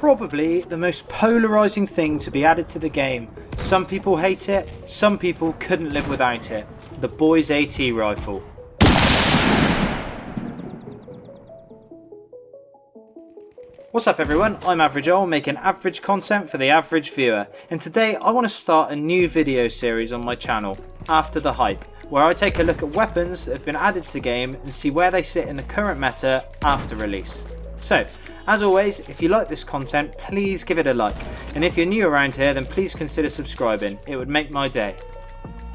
probably the most polarising thing to be added to the game. Some people hate it, some people couldn't live without it. The boys AT rifle. What's up everyone, I'm Average Owl, making average content for the average viewer, and today I want to start a new video series on my channel, After the Hype, where I take a look at weapons that have been added to the game and see where they sit in the current meta after release. So, as always, if you like this content, please give it a like, and if you're new around here then please consider subscribing, it would make my day.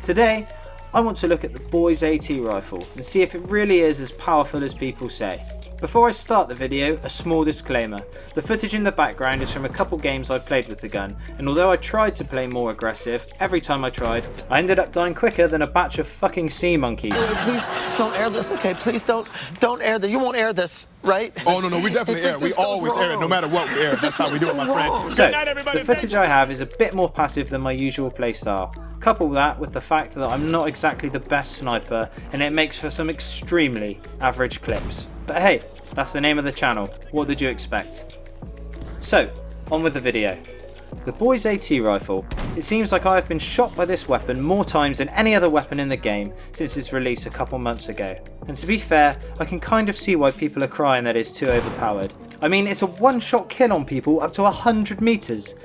Today, I want to look at the boys AT rifle and see if it really is as powerful as people say. Before I start the video, a small disclaimer. The footage in the background is from a couple games I played with the gun, and although I tried to play more aggressive, every time I tried, I ended up dying quicker than a batch of fucking sea monkeys. Please don't air this, okay? Please don't air this. You won't air this, right? Oh, no, we definitely air it. We always air it, no matter what we air it. That's how we do it, my friend. So, the footage I have is a bit more passive than my usual playstyle. Couple that with the fact that I'm not exactly the best sniper, and it makes for some extremely average clips. But hey, that's the name of the channel. What did you expect? So, on with the video. The boys AT rifle. It seems like I have been shot by this weapon more times than any other weapon in the game since its release a couple months ago. And to be fair, I can kind of see why people are crying that it's too overpowered. I mean, it's a one-shot kill on people up to 100 meters.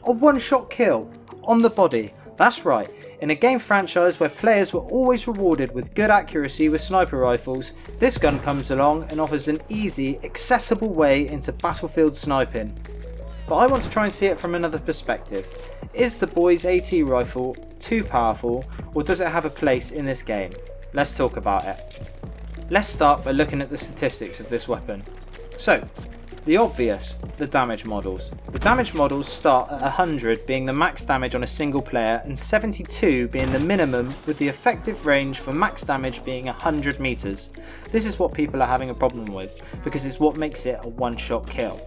A one-shot kill on the body. That's right, in a game franchise where players were always rewarded with good accuracy with sniper rifles, this gun comes along and offers an easy, accessible way into battlefield sniping. But I want to try and see it from another perspective. Is the boys AT rifle too powerful, or does it have a place in this game? Let's talk about it. Let's start by looking at the statistics of this weapon. So, the obvious, the damage models. The damage models start at 100 being the max damage on a single player and 72 being the minimum, with the effective range for max damage being 100 meters. This is what people are having a problem with because it's what makes it a one-shot kill.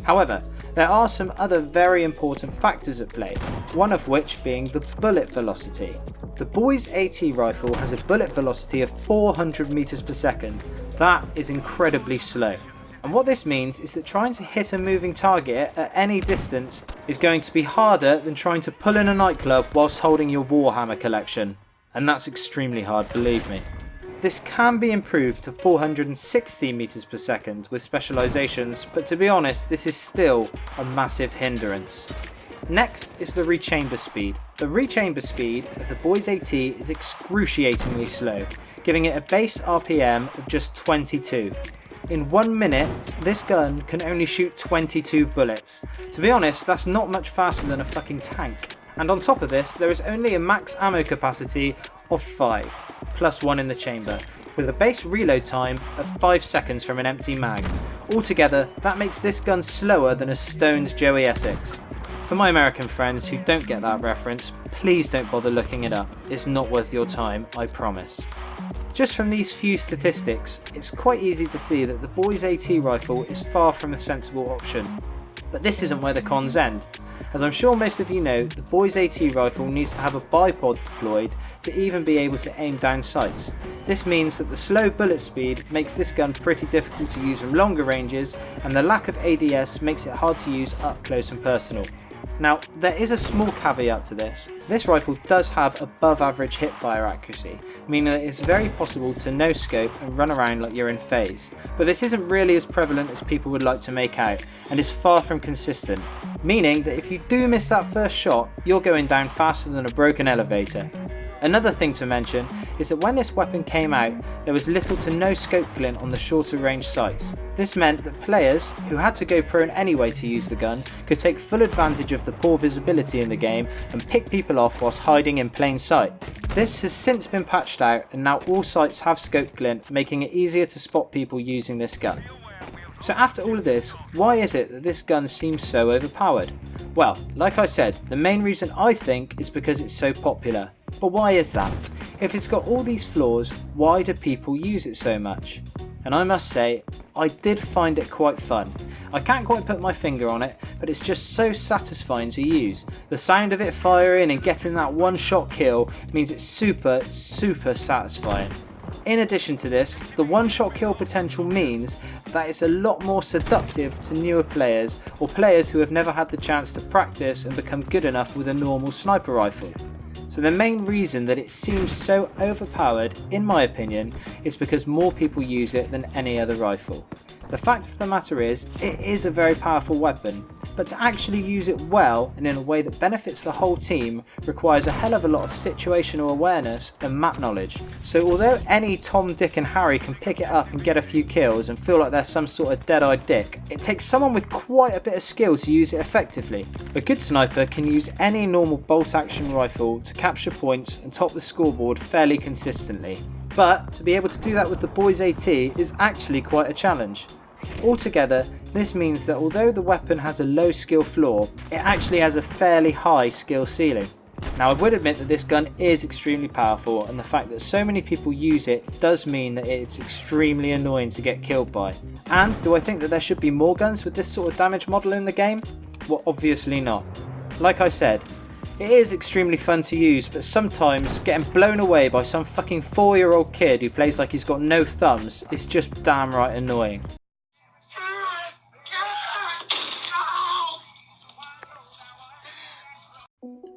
However, there are some other very important factors at play, one of which being the bullet velocity. The boys AT rifle has a bullet velocity of 400 meters per second. That is incredibly slow. And what this means is that trying to hit a moving target at any distance is going to be harder than trying to pull in a nightclub whilst holding your Warhammer collection. And that's extremely hard, believe me. This can be improved to 460 meters per second with specializations, but to be honest, this is still a massive hindrance. Next is the rechamber speed. The rechamber speed of the boys AT is excruciatingly slow, giving it a base RPM of just 22. In 1 minute, this gun can only shoot 22 bullets. To be honest, that's not much faster than a fucking tank. And on top of this, there is only a max ammo capacity of 5, plus 1 in the chamber, with a base reload time of 5 seconds from an empty mag. Altogether, that makes this gun slower than a stoned Joey Essex. For my American friends who don't get that reference, please don't bother looking it up. It's not worth your time, I promise. Just from these few statistics, it's quite easy to see that the boys AT rifle is far from a sensible option. But this isn't where the cons end. As I'm sure most of you know, the boys AT rifle needs to have a bipod deployed to even be able to aim down sights. This means that the slow bullet speed makes this gun pretty difficult to use from longer ranges, and the lack of ADS makes it hard to use up close and personal. Now, there is a small caveat to this. This rifle does have above average hipfire accuracy, meaning that it's very possible to no scope and run around like you're in phase. But this isn't really as prevalent as people would like to make out, and is far from consistent, meaning that if you do miss that first shot, you're going down faster than a broken elevator. Another thing to mention is that when this weapon came out, there was little to no scope glint on the shorter range sights. This meant that players, who had to go prone anyway to use the gun, could take full advantage of the poor visibility in the game and pick people off whilst hiding in plain sight. This has since been patched out, and now all sights have scope glint, making it easier to spot people using this gun. So after all of this, why is it that this gun seems so overpowered? Well, like I said, the main reason I think is because it's so popular. But why is that? If it's got all these flaws, why do people use it so much? And I must say, I did find it quite fun. I can't quite put my finger on it, but it's just so satisfying to use. The sound of it firing and getting that one shot kill means it's super satisfying. In addition to this, the one shot kill potential means that it's a lot more seductive to newer players or players who have never had the chance to practice and become good enough with a normal sniper rifle. So the main reason that it seems so overpowered, in my opinion, is because more people use it than any other rifle. The fact of the matter is, it is a very powerful weapon, but to actually use it well and in a way that benefits the whole team requires a hell of a lot of situational awareness and map knowledge. So although any Tom, Dick and Harry can pick it up and get a few kills and feel like they're some sort of dead-eyed dick, it takes someone with quite a bit of skill to use it effectively. A good sniper can use any normal bolt-action rifle to capture points and top the scoreboard fairly consistently. But to be able to do that with the Boys AT is actually quite a challenge. Altogether, this means that although the weapon has a low skill floor, it actually has a fairly high skill ceiling. Now I would admit that this gun is extremely powerful, and the fact that so many people use it does mean that it's extremely annoying to get killed by. And do I think that there should be more guns with this sort of damage model in the game? Well, obviously not. Like I said, it is extremely fun to use, but sometimes getting blown away by some fucking 4-year-old kid who plays like he's got no thumbs is just damn right annoying.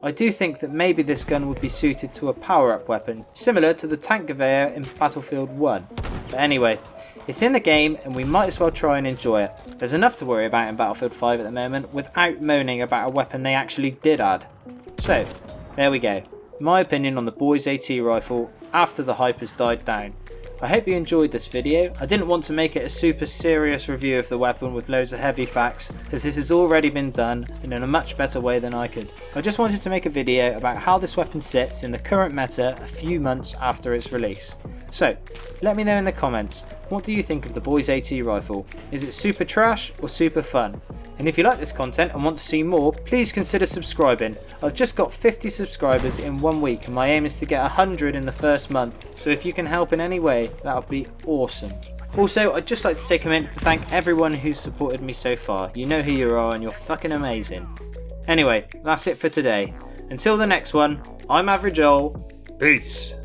I do think that maybe this gun would be suited to a power-up weapon, similar to the tank Gewehr in Battlefield 1. But anyway, it's in the game and we might as well try and enjoy it. There's enough to worry about in Battlefield 5 at the moment without moaning about a weapon they actually did add. So, there we go. My opinion on the Boys AT rifle after the hype has died down. I hope you enjoyed this video. I didn't want to make it a super serious review of the weapon with loads of heavy facts, as this has already been done and in a much better way than I could. I just wanted to make a video about how this weapon sits in the current meta a few months after its release. So, let me know in the comments, what do you think of the Boys AT rifle? Is it super trash or super fun? And if you like this content and want to see more, please consider subscribing. I've just got 50 subscribers in 1 week and my aim is to get 100 in the first month, so if you can help in any way, that would be awesome. Also, I'd just like to take a minute to thank everyone who's supported me so far. You know who you are and you're fucking amazing. Anyway, that's it for today. Until the next one, I'm Average Joel. Peace.